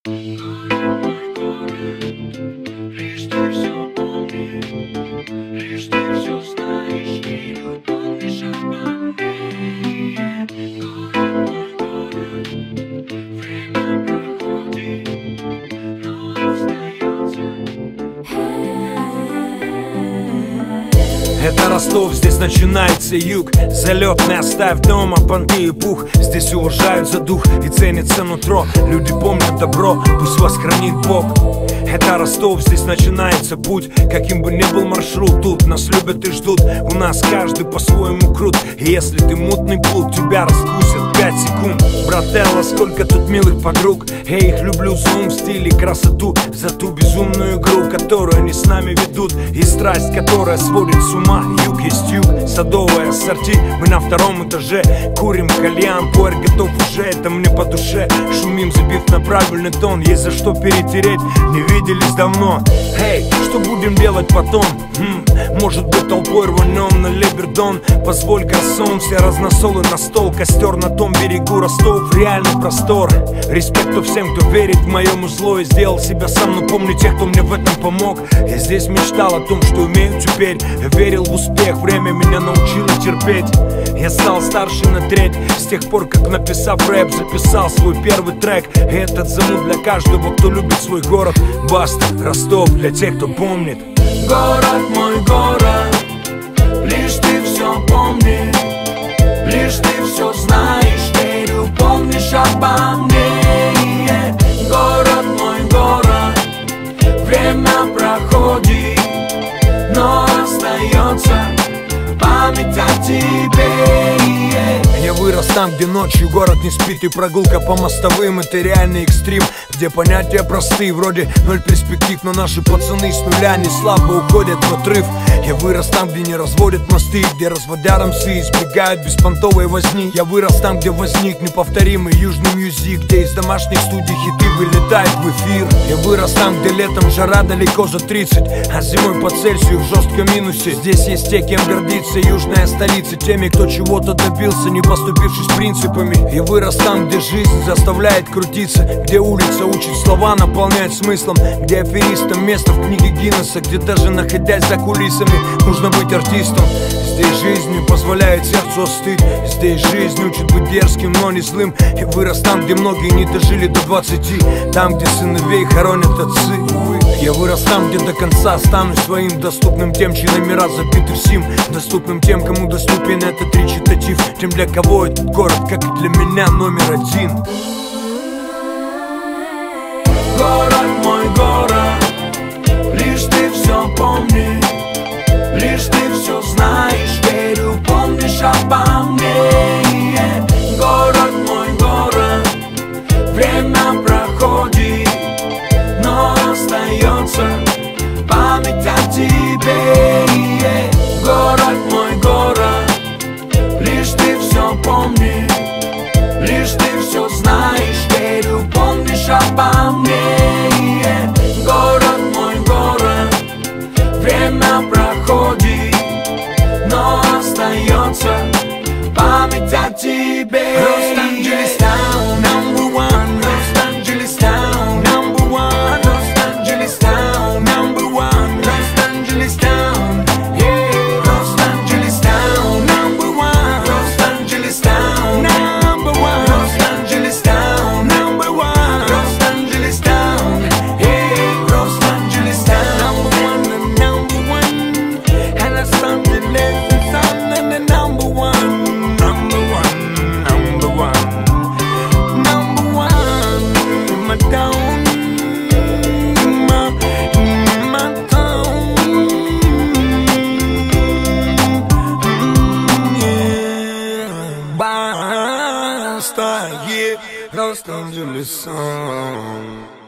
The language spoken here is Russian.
Лишь ты все помни, лишь ты все знаешь, не помнишь обо мне. Город, время проходит, но остается. Это Ростов, здесь начинается юг. Залетный оставь дома, понты и пух. Здесь уважают за дух и ценится нутро. Люди помнят добро, пусть вас хранит Бог. Это Ростов, здесь начинается путь. Каким бы ни был маршрут, тут нас любят и ждут. У нас каждый по-своему крут. И если ты мутный плут, тебя раскусят 5 секунд. Брателло, сколько тут милых подруг. Я их люблю за ум, стиль и красоту, за ту безумную игру, которую они с нами ведут. И страсть, которая сводит с ума. Юг есть юг, садовое ассорти. Мы на 2-м этаже, курим кальян. Пуэр готов уже, это мне по душе. Шумим, забив на правильный тон. Есть за что перетереть, не виделись давно. Эй, что будем делать потом? Может быть, толпой рванем на Либердон. Позволь гарсон, все разносолы на стол. Костер на том берегу, Ростов, реальный простор. Респекту всем, кто верит в моему зло и сделал себя сам. Но помню тех, кто мне в этом помог. Я здесь мечтал о том, что умею теперь. Я верил в успех, время меня научило терпеть. Я стал старше на треть, с тех пор, как, написав рэп, записал свой первый трек. И этот замут для каждого, кто любит свой город. Баста, Ростов, для тех, кто помнит. Город, мой город, лишь ты все помни, лишь ты все знаешь, верю, помнишь обо мне. Город, мой город, время проходит, но остается память о тебе. Я вырос там, где ночью город не спит, и прогулка по мостовым — это реальный экстрим, где понятия простые, вроде 0 перспектив, но наши пацаны с нуля не слабо уходят в отрыв. Я вырос там, где не разводят мосты, где разводя рамсы избегают беспонтовой возни. Я вырос там, где возник неповторимый южный мьюзик, где из домашних студий хиты вылетают в эфир. Я вырос там, где летом жара далеко за 30, а зимой по Цельсию в жестком минусе. Здесь есть те, кем гордится южная столица, теми, кто чего-то добился, не поступившись принципами. Я вырос там, где жизнь заставляет крутиться, где улица учит слова наполнять смыслом, где аферистам место в книге Гиннесса, где даже находясь за кулисами нужно быть артистом. Здесь жизнь не позволяет сердцу остыть, здесь жизнь учит быть дерзким, но не злым. Я вырос там, где многие не дожили до 20, там, где сыновей хоронят отцы. Я вырос там, где до конца останусь своим, доступным тем, чьи номера забиты в сим, доступным тем, кому доступен этот речитатив, тем, для кого этот город, как и для меня, номер один. Город, мой город, лишь ты все помни, лишь ты все знаешь, верю, помнишь обо мне. Город, мой город, время проходит, но остается память о тебе. Город, мой город, лишь ты все помни, лишь ты все знаешь, верю, помнишь обо мне. Город, мой город, время проходит, но остается память о тебе. Лос-Анджелес Таун, number one. Лос-Анджелес Таун, number one. Лос-Анджелес Таун, number one. Лос-Анджелес Таун, yeah. Лос-Анджелес Таун, number one. Лос-Анджелес Таун, number one. Лос-Анджелес Таун, number one. Лос-Анджелес Таун, yeah. Лос-Анджелес Таун, number one. And Лос-Анджелес is on the number one. Number one, number one. Number one in my town, my town. Yeah. Basta, yeah. Los Angeles song.